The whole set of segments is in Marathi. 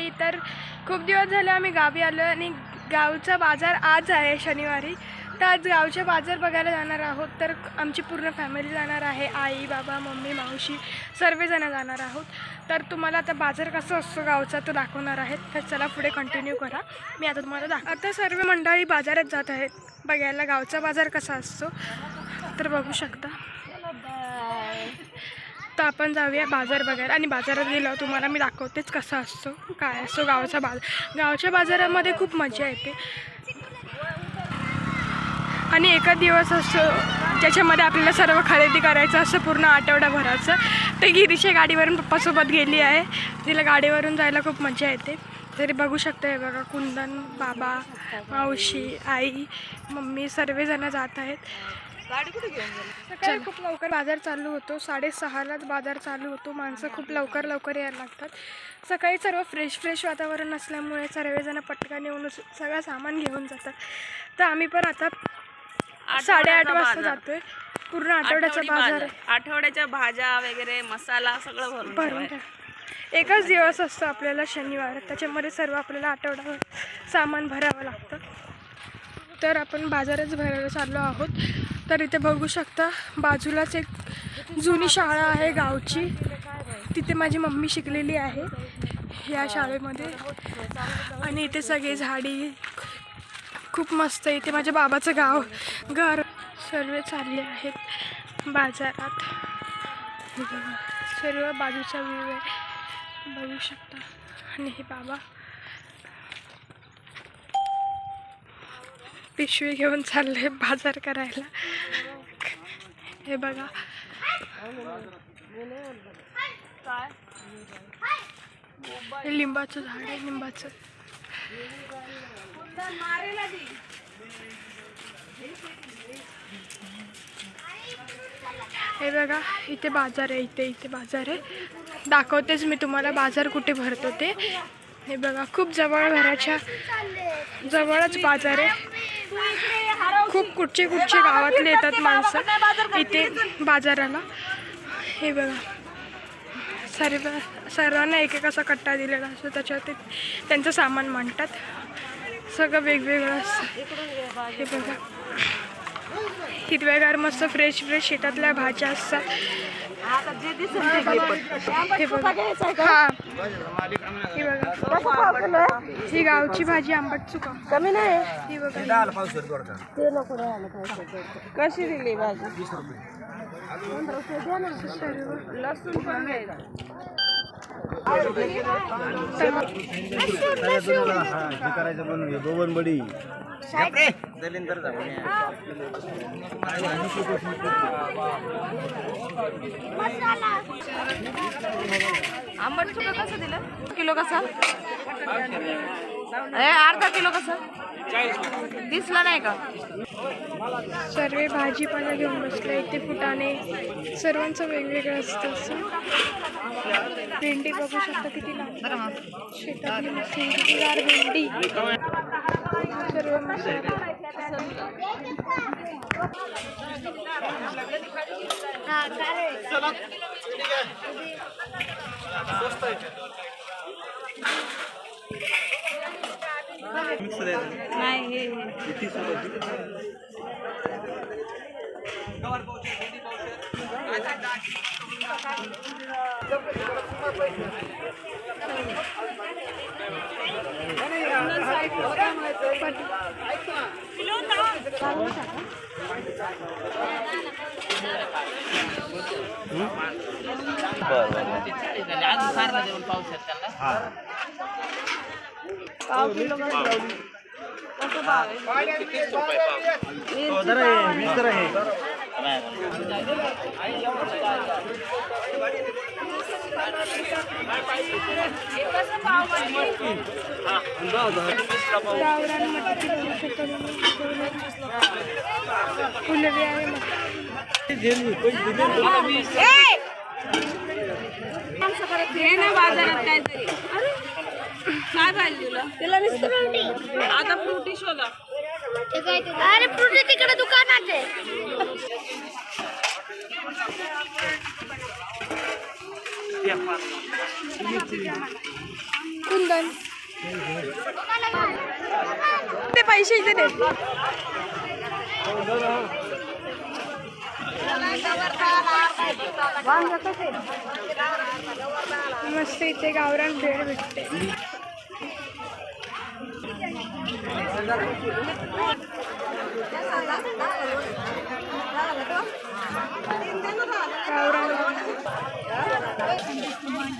मंडळी, तर खूप दिवस झाले आम्ही गावी आलो आणि गावचा बाजार आज आहे शनिवारी. तर आज गावचे बाजार बघायला जाणार आहोत. तर आमची पूर्ण फॅमिली जाणार आहे, आई बाबा मम्मी मावशी सर्वजण जाणार आहोत. तर तुम्हाला आता बाजार कसा असतो गावचा तो दाखवणार आहेत. तर चला पुढे कंटिन्यू करा, मी आता तुम्हाला आता सर्व मंडळी बाजारात जात आहेत बघायला गावचा बाजार कसा असतो. तर बघू शकता. तर आपण जाऊया बाजार बघायला आणि बाजारात गेल्यावर तुम्हाला मी दाखवतेच कसा असतो काय असतो गावचा बाजार. गावच्या बाजारामध्ये खूप मजा येते आणि एका दिवस असतो ज्याच्यामध्ये आपल्याला सर्व खरेदी करायचं असं पूर्ण आठवडाभराचं. तर गिरीच्या गाडीवरून पप्पासोबत गेली आहे, तिला गाडीवरून जायला खूप मजा येते. तरी बघू शकता हे बघा, कुंदन बाबा मावशी आई मम्मी सर्वजण जात आहेत. सकाळी खूप लवकर बाजार चालू होतो, 6:30लाच बाजार चालू होतो. माणसं खूप लवकर यायला लागतात. सकाळी सर्व फ्रेश वातावरण असल्यामुळे सर्वजण पटकन येऊन सगळं सामान घेऊन जातात. तर आम्ही पण आता 8:30 वाजता जातोय. पूर्ण आठवड्याचा बाजार, आठवड्याच्या भाज्या वगैरे मसाला सगळं भरून एकच दिवस असतो आपल्याला शनिवार, त्याच्यामध्ये सर्व आपल्याला आठवड्यावर सामान भरावं लागतं. तर आपण बाजारच भरायला चाललो आहोत. तर इथे बघू शकता बाजूलाच एक जुनी शाळा आहे गावची, तिथे माझी मम्मी शिकलेली आहे या शाळेमध्ये. आणि इथे सगळे झाडी खूप मस्त. इथे माझ्या बाबाचं घर सर्व चालले आहेत बाजारात. सर्व बाजूचा व्ह्यू आहे बघू शकता. आणि हे बाबा पिशवी घेऊन चालले बाजार करायला. हे बघा लिंबाचं झाड आहे, लिंबाचं. हे बघा इथे बाजार आहे, इथे बाजार आहे. दाखवतेच मी तुम्हाला बाजार कुठे भरतो ते. हे बघा खूप घराच्या जवळच बाजार आहे. खूप कुठचे गावातले येतात माणसं इथे बाजाराला. हे बघा सर्वांना एक असा कट्टा दिलेला असतो, त्याच्यावर त्यांचं सामान मांडतात. सगळं वेगवेगळं असतं. हे बघा हिरव्यागार मस्त फ्रेश शेतातल्या भाज्या असतात. हे बघा हा, हे बघा ही गावची भाजी आंबट चुका कमी नाही. ही बघा कशी दिली भाजी? 20 रुपये. लसूण पण करायचं बनवून गोवन बडी आंबट चुका कसं दिलं? किलो कसा? अर्धा किलो कसं दिसला नाही का? सर्व भाजीपाला घेऊन बसले. इथे फुटाणे सर्वांचं वेगवेगळं असतं. भेंडी बघू शकता किती लागतं शेतातली मस्त हिरवीगार भेंडी सर्व मसाला. नाही गावरान मटकी फुलवी आहे. बाजारात काहीतरी काय पाहिजे तुला? आता फ्रुटी शोधा. अरे फ्रुटी तिकडे दुकानात आहे. कुंदन ते पैसे इथे दे. मस्त इथे गावरान भेळ भेटते.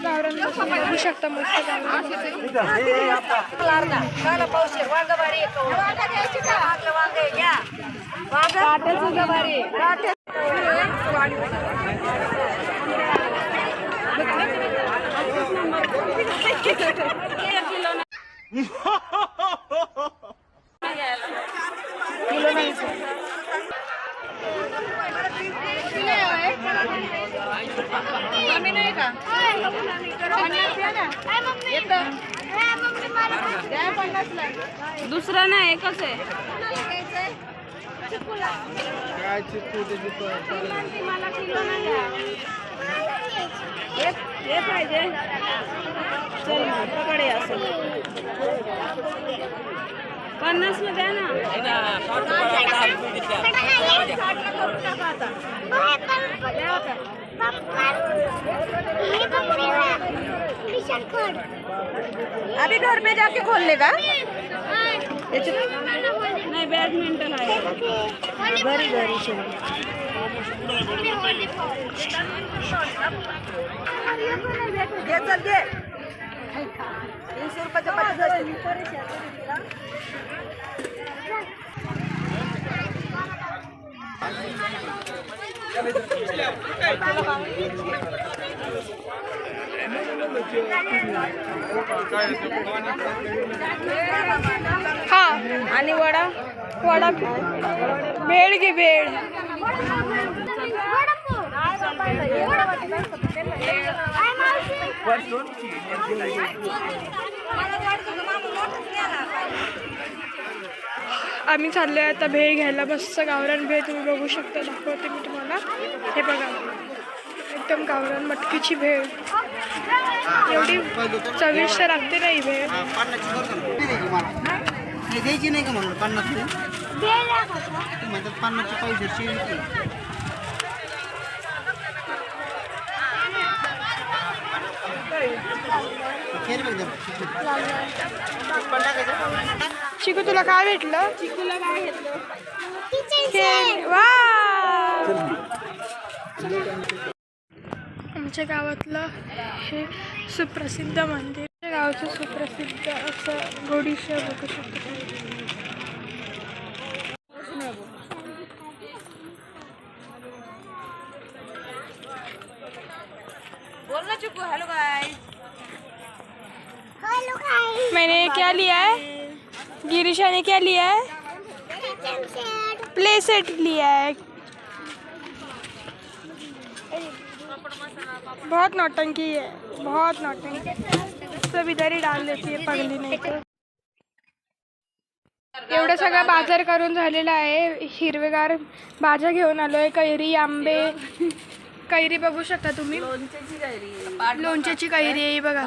गावरान बघू शकता मस्त दुसरा नाही एकच आहे. काय चिकू हे पाहिजे. चल माझ्याकडे असं 50 ला द्या ना. अभी घर में जाके खोल लेगा. नाही बॅडमिंटन आहे घरी घरी. चल दे 300 रुपयाच्या. हा आणि वडा वडा भेळ घे भेळ. आम्ही चाललोय आता भेळ घ्यायला. मस्त गावरान भेळ तुम्ही बघू शकता. दाखवते मी तुम्हाला. हे बघा एकदम गावरान मटकीची भेळ. एवढी चविष्ट लागते ना ही भेळ. द्यायची नाही का म्हणलं 50 म्हणतात 50 पैसे शिळकी. चिकू तुला काय भेटलं? चिकूला काय घेतलं? वा आमच्या गावातलं हे सुप्रसिद्ध मंदिर. गावचं सुप्रसिद्ध असं गोडीशा बघू शकतो. बोल ना चिकू. Hello guys. मैंने क्या लिया है? गिरीशा ने क्या लिया है? प्ले सेट लिया है. बहुत नौटंकी है, बहुत नौटंकी. सब इधर ही डाल देती है पगली नाही तर. एवढं सगळं बाजार करून झालेला आहे. हिरवेगार भाज्या घेऊन आलोय. कैरी, आंबे, कैरी बघू शकता तुम्ही. लोणच्याची कैरी आहे बघा.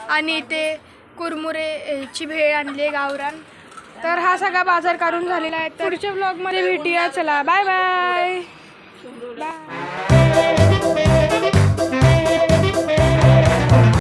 आणि इथे कुरमुरेची भेळ आणली गावरान. तर हा सगळा बाजार करून झालेला आहे. तर पुढच्या ब्लॉगमध्ये भेटूया. चला बाय बाय.